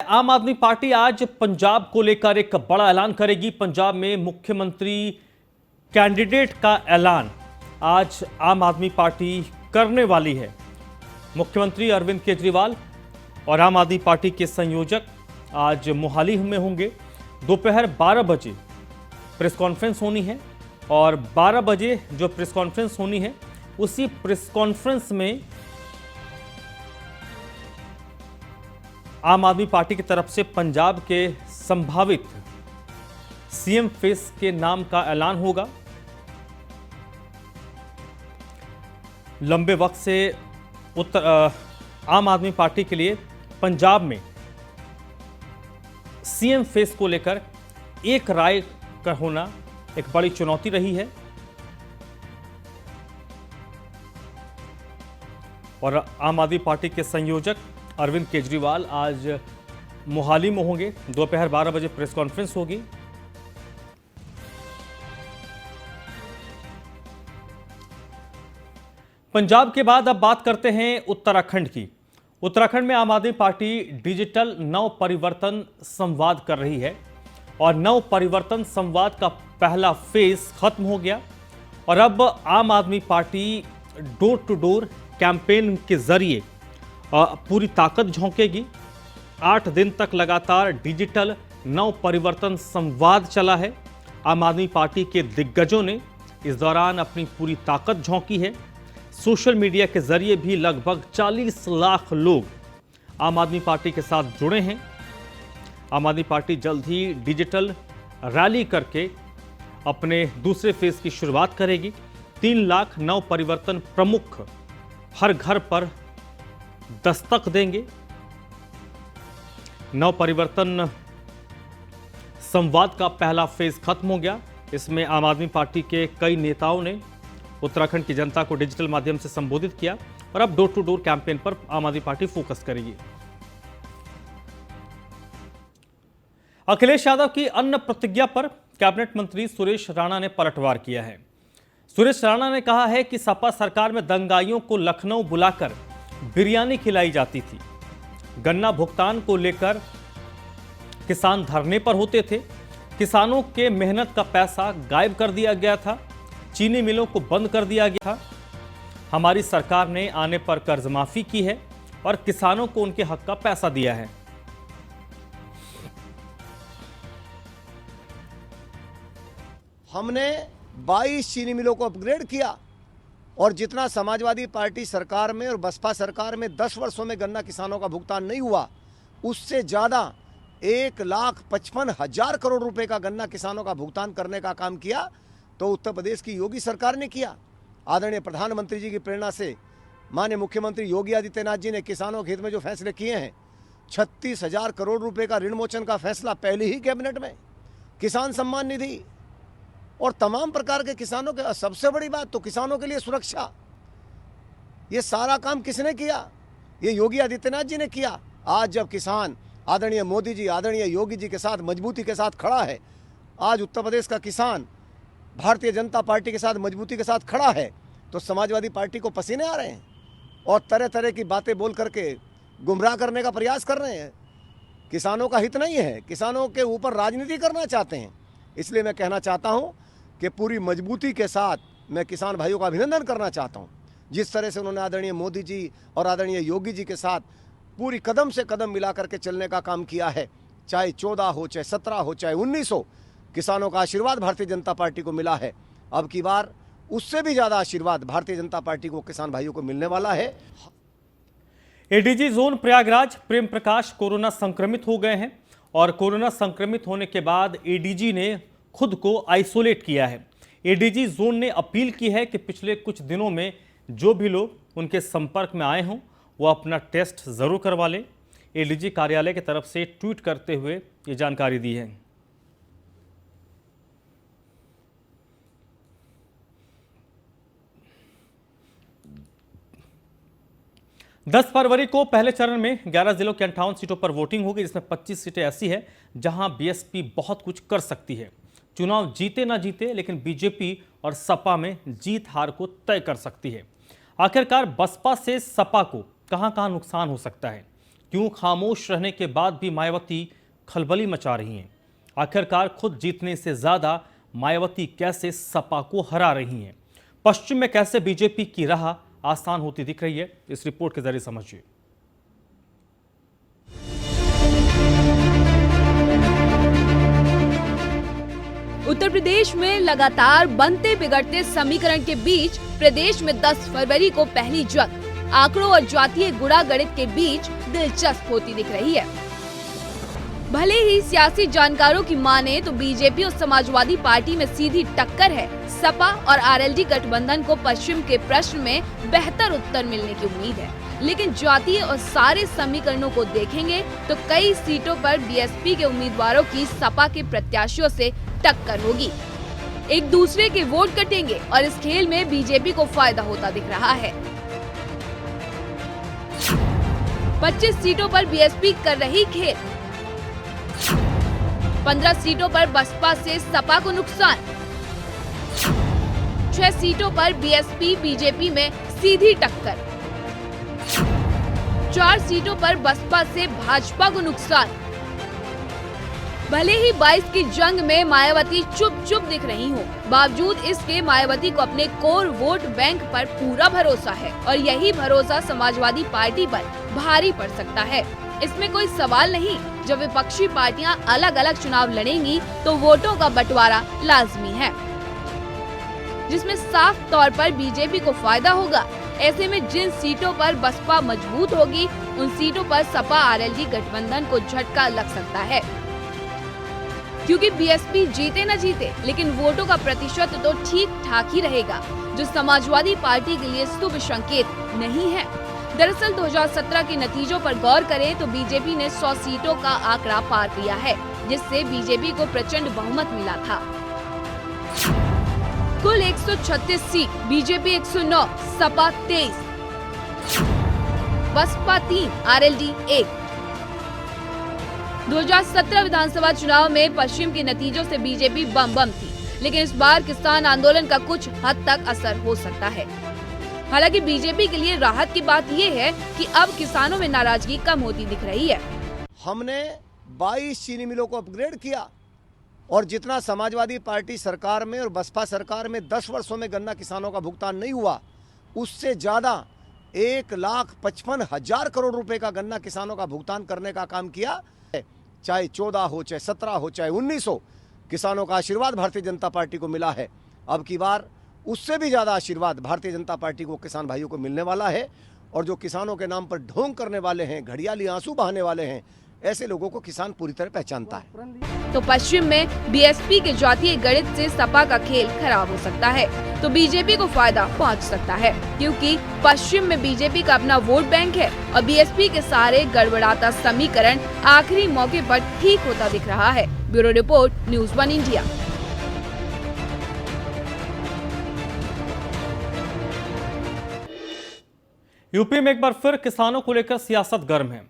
आम आदमी पार्टी आज पंजाब को लेकर एक बड़ा ऐलान करेगी। पंजाब में मुख्यमंत्री कैंडिडेट का ऐलान आज आम आदमी पार्टी करने वाली है। मुख्यमंत्री अरविंद केजरीवाल और आम आदमी पार्टी के संयोजक आज मोहाली में होंगे। दोपहर 12 बजे प्रेस कॉन्फ्रेंस होनी है और 12 बजे जो प्रेस कॉन्फ्रेंस होनी है उसी प्रेस कॉन्फ्रेंस में आम आदमी पार्टी की तरफ से पंजाब के संभावित सीएम फेस के नाम का ऐलान होगा। लंबे वक्त से आम आदमी पार्टी के लिए पंजाब में सीएम फेस को लेकर एक राय का होना एक बड़ी चुनौती रही है और आम आदमी पार्टी के संयोजक अरविंद केजरीवाल आज मोहाली में होंगे। दोपहर 12 बजे प्रेस कॉन्फ्रेंस होगी। पंजाब के बाद अब बात करते हैं उत्तराखंड की। उत्तराखंड में आम आदमी पार्टी डिजिटल नव परिवर्तन संवाद कर रही है और नव परिवर्तन संवाद का पहला फेज खत्म हो गया और अब Aam Aadmi Party door to door campaign के जरिए पूरी ताकत झोंकेगी। 8 दिन तक लगातार डिजिटल नव परिवर्तन संवाद चला है। आम आदमी पार्टी के दिग्गजों ने इस दौरान अपनी पूरी ताकत झोंकी है। सोशल मीडिया के जरिए भी लगभग 40 लाख लोग आम आदमी पार्टी के साथ जुड़े हैं। आम आदमी पार्टी जल्द ही डिजिटल रैली करके अपने दूसरे फेज की शुरुआत करेगी। 3 लाख नव परिवर्तन प्रमुख हर घर पर दस्तक देंगे। नव परिवर्तन संवाद का पहला फेज खत्म हो गया। इसमें आम आदमी पार्टी के कई नेताओं ने उत्तराखंड की जनता को डिजिटल माध्यम से संबोधित किया और अब डोर टू डोर कैंपेन पर आम आदमी पार्टी फोकस करेगी। अखिलेश यादव की अन्न प्रतिज्ञा पर कैबिनेट मंत्री सुरेश राणा ने पलटवार किया है। सुरेश राणा ने कहा है कि सपा सरकार में दंगाइयों को लखनऊ बुलाकर बिरयानी खिलाई जाती थी। गन्ना भुगतान को लेकर किसान धरने पर होते थे। किसानों के मेहनत का पैसा गायब कर दिया गया था। चीनी मिलों को बंद कर दिया गया था। हमारी सरकार ने आने पर कर्ज माफी की है और किसानों को उनके हक का पैसा दिया है। हमने 22 चीनी मिलों को अपग्रेड किया और जितना समाजवादी पार्टी सरकार में और बसपा सरकार में 10 वर्षों में गन्ना किसानों का भुगतान नहीं हुआ, उससे ज़्यादा 1,55,000 करोड़ रुपए का गन्ना किसानों का भुगतान करने का काम किया तो उत्तर प्रदेश की योगी सरकार ने किया। आदरणीय प्रधानमंत्री जी की प्रेरणा से माननीय मुख्यमंत्री योगी आदित्यनाथ जी ने किसानों के हित में जो फैसले किए हैं, 36,000 करोड़ रुपए का ऋण मोचन का फैसला पहले ही कैबिनेट में, किसान सम्मान निधि और तमाम प्रकार के किसानों के, सबसे बड़ी बात तो किसानों के लिए सुरक्षा। ये सारा काम किसने किया? ये योगी आदित्यनाथ जी ने किया। आज जब किसान आदरणीय मोदी जी, आदरणीय योगी जी के साथ मजबूती के साथ खड़ा है, आज उत्तर प्रदेश का किसान भारतीय जनता पार्टी के साथ मजबूती के साथ खड़ा है, तो समाजवादी पार्टी को पसीने आ रहे हैं और तरह तरह की बातें बोल करके गुमराह करने का प्रयास कर रहे हैं। किसानों का हित नहीं है, किसानों के ऊपर राजनीति करना चाहते हैं। इसलिए मैं कहना चाहता हूं कि पूरी मजबूती के साथ मैं किसान भाइयों का अभिनंदन करना चाहता हूं। जिस तरह से उन्होंने आदरणीय मोदी जी और आदरणीय योगी जी के साथ पूरी कदम से कदम मिला करके चलने का काम किया है, चाहे 14 हो, चाहे 17 हो, चाहे 19 हो, किसानों का आशीर्वाद भारतीय जनता पार्टी को मिला है। अब की बार उससे भी ज़्यादा आशीर्वाद भारतीय जनता पार्टी को किसान भाइयों को मिलने वाला है। ADG zone Prayagraj Prem Prakash corona संक्रमित हो गए हैं और कोरोना संक्रमित होने के बाद एडीजी ने खुद को आइसोलेट किया है। एडीजी जोन ने अपील की है कि पिछले कुछ दिनों में जो भी लोग उनके संपर्क में आए हों वो अपना टेस्ट जरूर करवा लें। एडीजी कार्यालय की तरफ से ट्वीट करते हुए ये जानकारी दी है। 10 फरवरी को पहले चरण में 11 जिलों की 58 सीटों पर वोटिंग होगी, जिसमें 25 सीटें ऐसी है जहां बीएसपी बहुत कुछ कर सकती है। चुनाव जीते ना जीते, लेकिन बीजेपी और सपा में जीत हार को तय कर सकती है। आखिरकार बसपा से सपा को कहां-कहां नुकसान हो सकता है, क्यों खामोश रहने के बाद भी मायावती खलबली मचा रही हैं? आखिरकार खुद जीतने से ज्यादा मायावती कैसे सपा को हरा रही हैं? पश्चिम में कैसे बीजेपी की राह आसान होती दिख रही है? इस रिपोर्ट के जरिए समझिए। उत्तर प्रदेश में लगातार बनते बिगड़ते समीकरण के बीच प्रदेश में 10 फरवरी को पहली जंग आंकड़ों और जातीय गुणागणित के बीच दिलचस्प होती दिख रही है। भले ही सियासी जानकारों की माने तो बीजेपी और समाजवादी पार्टी में सीधी टक्कर है। सपा और आरएलडी गठबंधन को पश्चिम के प्रश्न में बेहतर उत्तर मिलने की उम्मीद है, लेकिन जातीय और सारे समीकरणों को देखेंगे तो कई सीटों पर बीएसपी के उम्मीदवारों की सपा के प्रत्याशियों से टक्कर होगी। एक दूसरे के वोट कटेंगे और इस खेल में बीजेपी को फायदा होता दिख रहा है। 25 सीटों पर बीएसपी कर रही खेल, 15 सीटों पर बसपा से सपा को नुकसान, 6 सीटों पर बीएसपी बीजेपी में सीधी टक्कर, 4 सीटों पर बसपा से भाजपा को नुकसान। भले ही 22 की जंग में मायावती चुप दिख रही हो, बावजूद इसके मायावती को अपने कोर वोट बैंक पर पूरा भरोसा है और यही भरोसा समाजवादी पार्टी पर भारी पड़ सकता है। इसमें कोई सवाल नहीं। जब विपक्षी पार्टियां अलग अलग चुनाव लड़ेंगी तो वोटों का बंटवारा लाजमी है, जिसमें साफ तौर पर बीजेपी को फायदा होगा। ऐसे में जिन सीटों पर बसपा मजबूत होगी उन सीटों पर सपा आरएलडी गठबंधन को झटका लग सकता है, क्योंकि बीएसपी जीते न जीते लेकिन वोटों का प्रतिशत तो ठीक ठाक ही रहेगा, जो समाजवादी पार्टी के लिए शुभ संकेत नहीं है। दरअसल 2017 के नतीजों पर गौर करें तो बीजेपी ने 100 सीटों का आंकड़ा पार किया है, जिससे बीजेपी को प्रचंड बहुमत मिला था। कुल 136 सीट, बीजेपी 109, सपा 23, बसपा 3, आरएलडी 1। 2017 विधानसभा चुनाव में पश्चिम के नतीजों से बीजेपी बम थी, लेकिन इस बार किसान आंदोलन का कुछ हद तक असर हो सकता है। हालांकि बीजेपी के लिए राहत की बात यह है कि अब किसानों में नाराजगी कम होती दिख रही है। हमने 22 चीनी मिलों को अपग्रेड किया और जितना समाजवादी पार्टी सरकार में और बसपा सरकार में 10 वर्षों में गन्ना किसानों का भुगतान नहीं हुआ, उससे ज्यादा 1,55,000 करोड़ रुपए का गन्ना किसानों का भुगतान करने का काम किया। चाहे 14 हो, चाहे 17 हो, चाहे 19 हो, किसानों का आशीर्वाद भारतीय जनता पार्टी को मिला है। अब की बार उससे भी ज्यादा आशीर्वाद भारतीय जनता पार्टी को किसान भाइयों को मिलने वाला है, और जो किसानों के नाम पर ढोंग करने वाले हैं, घड़ियाली आंसू बहाने वाले हैं, ऐसे लोगों को किसान पूरी तरह पहचानता है। तो पश्चिम में बीएसपी के जातीय गणित से सपा का खेल खराब हो सकता है तो बीजेपी को फायदा पहुंच सकता है, क्योंकि पश्चिम में बीजेपी का अपना वोट बैंक है और बीएसपी के सारे गड़बड़ाता समीकरण आखिरी मौके पर ठीक होता दिख रहा है। Bureau report, news 1 India. UP में एक बार फिर किसानों को लेकर सियासत गर्म है।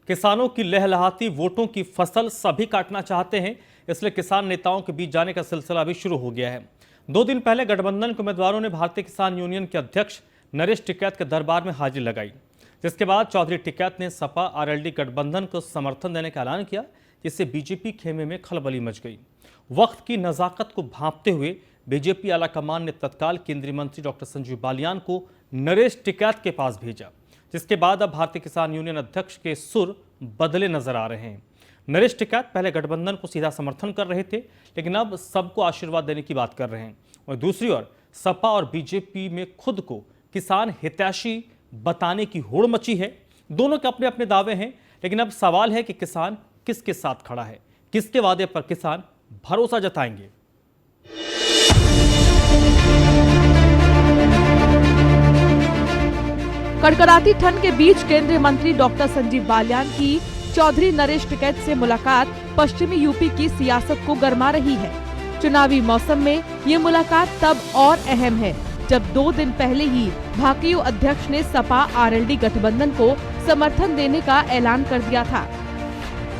किसानों की लहलहाती वोटों की फसल सभी काटना चाहते हैं, इसलिए किसान नेताओं के बीच जाने का सिलसिला भी शुरू हो गया है। 2 दिन पहले गठबंधन के उम्मीदवारों ने भारतीय किसान यूनियन के अध्यक्ष नरेश टिकैत के दरबार में हाजिरी लगाई, जिसके बाद चौधरी टिकैत ने सपा आरएलडी गठबंधन को समर्थन देने का ऐलान किया, जिससे बीजेपी खेमे में खलबली मच गई। वक्त की नज़ाकत को भांपते हुए बीजेपी आलाकमान ने तत्काल केंद्रीय मंत्री डॉक्टर संजीव बालियान को नरेश टिकैत के पास भेजा, जिसके बाद अब भारतीय किसान यूनियन अध्यक्ष के सुर बदले नजर आ रहे हैं। नरेश टिकैत पहले गठबंधन को सीधा समर्थन कर रहे थे, लेकिन अब सबको आशीर्वाद देने की बात कर रहे हैं। और दूसरी ओर सपा और बीजेपी में खुद को किसान हितैषी बताने की होड़ मची है। दोनों के अपने अपने दावे हैं, लेकिन अब सवाल है कि किसान किसके साथ खड़ा है, किसके वादे पर किसान भरोसा जताएंगे। कड़कड़ाती ठंड के बीच केंद्रीय मंत्री डॉक्टर संजीव बालियान की चौधरी नरेश टिकैत से मुलाकात पश्चिमी यूपी की सियासत को गरमा रही है। चुनावी मौसम में ये मुलाकात तब और अहम है जब 2 दिन पहले ही भाकियू अध्यक्ष ने सपा आरएलडी गठबंधन को समर्थन देने का ऐलान कर दिया था।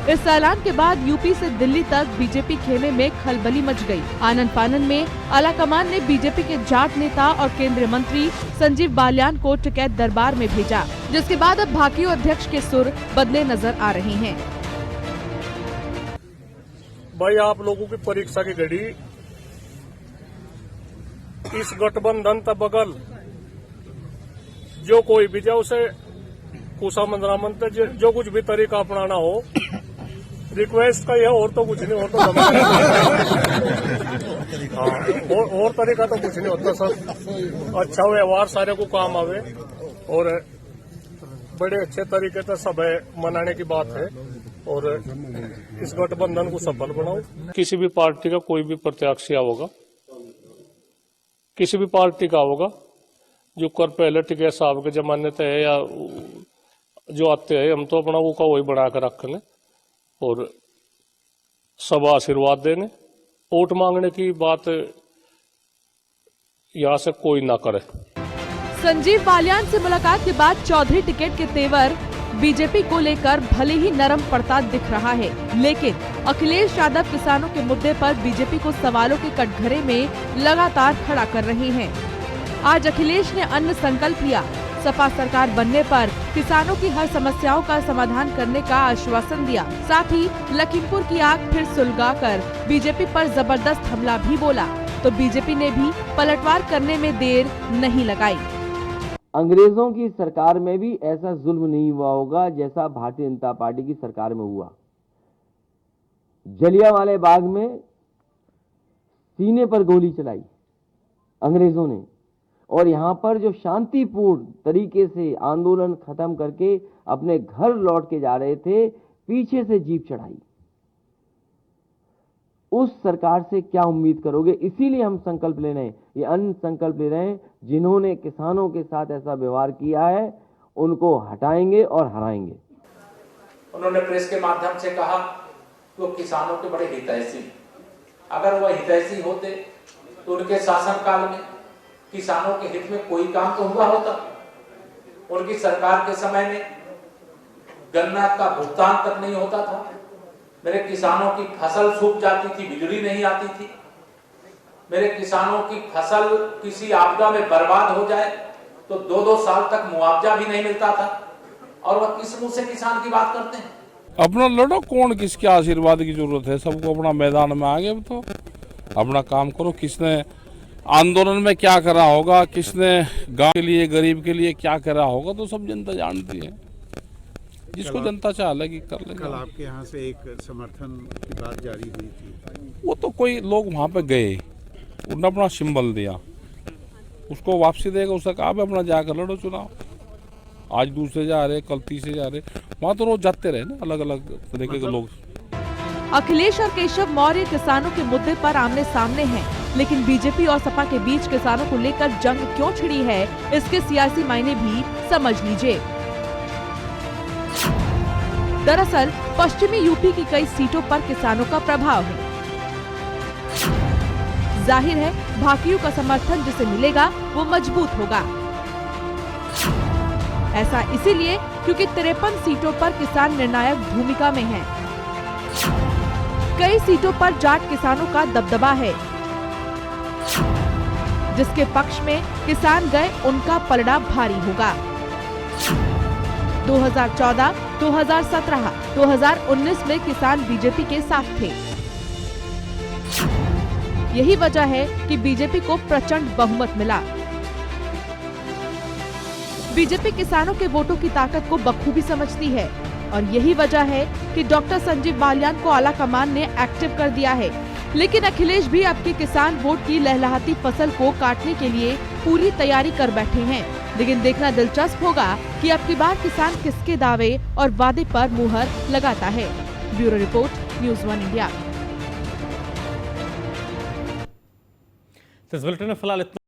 इस ऐलान के बाद यूपी से दिल्ली तक बीजेपी खेमे में खलबली मच गई। आनन फानन में आलाकमान ने बीजेपी के जाट नेता और केंद्रीय मंत्री संजीव बालियान को टिकैत दरबार में भेजा, जिसके बाद अब भाकियू अध्यक्ष के सुर बदले नजर आ रहे हैं। भाई आप लोगों की परीक्षा की घड़ी इस गठबंधन तक बगल जो कोई भी जाए उसे कुशा मंदरामन जो कुछ भी तरीका अपनाना हो, रिक्वेस्ट का यह और तो कुछ नहीं होता। हाँ, और तरीका तो कुछ नहीं होता सर। अच्छा व्यवहार सारे को काम आवे और बड़े अच्छे तरीके से सब मनाने की बात है और इस गठबंधन को सफल बनाओ। किसी भी पार्टी का कोई भी प्रत्याशी होगा, किसी भी पार्टी का होगा जो कर पहले टिकैत साहब के जमाने तय है या जो आते हैं, हम तो अपना वो का वही बना कर रखने और सब आशीर्वाद देने। वोट मांगने की बात यहाँ से कोई ना करे। संजीव बालियान से मुलाकात के बाद चौधरी टिकट के तेवर बीजेपी को लेकर भले ही नरम पड़ता दिख रहा है, लेकिन अखिलेश यादव किसानों के मुद्दे पर बीजेपी को सवालों के कटघरे में लगातार खड़ा कर रहे हैं। आज अखिलेश ने अन्न संकल्प लिया। सपा सरकार बनने पर किसानों की हर समस्याओं का समाधान करने का आश्वासन दिया। साथ ही लखीमपुर की आग फिर सुलगाकर बीजेपी पर जबरदस्त हमला भी बोला, तो बीजेपी ने भी पलटवार करने में देर नहीं लगाई। अंग्रेजों की सरकार में भी ऐसा जुल्म नहीं हुआ होगा जैसा भारतीय जनता पार्टी की सरकार में हुआ। जलियांवाले बाग में सीने पर गोली चलाई अंग्रेजों ने और यहाँ पर जो शांतिपूर्ण तरीके से आंदोलन खत्म करके अपने घर लौट के जा रहे थे, पीछे से जीप चढ़ाई। उस सरकार से क्या उम्मीद करोगे? इसीलिए हम संकल्प ले रहे हैं, ये अन्न संकल्प ले रहे हैं। जिन्होंने किसानों के साथ ऐसा व्यवहार किया है उनको हटाएंगे और हराएंगे। उन्होंने प्रेस के माध्यम से कहा वो किसानों के बड़े हितैषी, अगर वह हितैषी होते तो उनके शासनकाल में किसानों के हित में कोई काम तो हुआ होता। उनकी सरकार के समय में गन्ना का भुगतान तक नहीं होता था। मेरे किसानों की फसल सूख जाती थी, बिजली नहीं आती थी। मेरे किसानों की फसल किसी आपदा में बर्बाद हो जाए तो 2-2 साल तक मुआवजा भी नहीं मिलता था। और वह किस मुंह से किसान की बात करते हैं? अपना लड़ो, कौन किसके आशीर्वाद की जरूरत है? सबको अपना मैदान में आगे तो अपना काम करो। किसने आंदोलन में क्या करा होगा, किसने गांव के लिए गरीब के लिए क्या करा होगा, तो सब जनता जानती है। जिसको जनता चाह लगी कर लेगा। कल आपके यहाँ से एक समर्थन की बात जारी हुई थी, वो तो कोई लोग वहाँ पे गए, उन्होंने अपना सिंबल दिया, उसको वापसी देगा। उसने कहा अपना जाकर लड़ो चुनाव। आज दूसरे जा रहे, कल तीसरे जा रहे, वहाँ तो रोज जाते रहे ना अलग अलग तरीके के लोग। अखिलेश और केशव मौर्य किसानों के मुद्दे पर आमने सामने हैं, लेकिन बीजेपी और सपा के बीच किसानों को लेकर जंग क्यों छिड़ी है, इसके सियासी मायने भी समझ लीजिए। दरअसल पश्चिमी यूपी की कई सीटों पर किसानों का प्रभाव है। जाहिर है भाकियू का समर्थन जिसे मिलेगा वो मजबूत होगा। ऐसा इसीलिए क्योंकि 53 सीटों पर किसान निर्णायक भूमिका में हैं। कई सीटों पर जाट किसानों का दबदबा है। जिसके पक्ष में किसान गए उनका पलड़ा भारी होगा। 2014, 2017, 2019 में किसान बीजेपी के साथ थे। यही वजह है कि बीजेपी को प्रचंड बहुमत मिला। बीजेपी किसानों के वोटों की ताकत को बखूबी समझती है और यही वजह है कि डॉक्टर संजीव बालियान को आलाकमान ने एक्टिव कर दिया है। लेकिन अखिलेश भी आपके किसान वोट की लहलहाती फसल को काटने के लिए पूरी तैयारी कर बैठे हैं। लेकिन देखना दिलचस्प होगा कि अब की बार किसान किसके दावे और वादे पर मुहर लगाता है। Bureau report, news 1 India. इस बुलेटिन में फिलहाल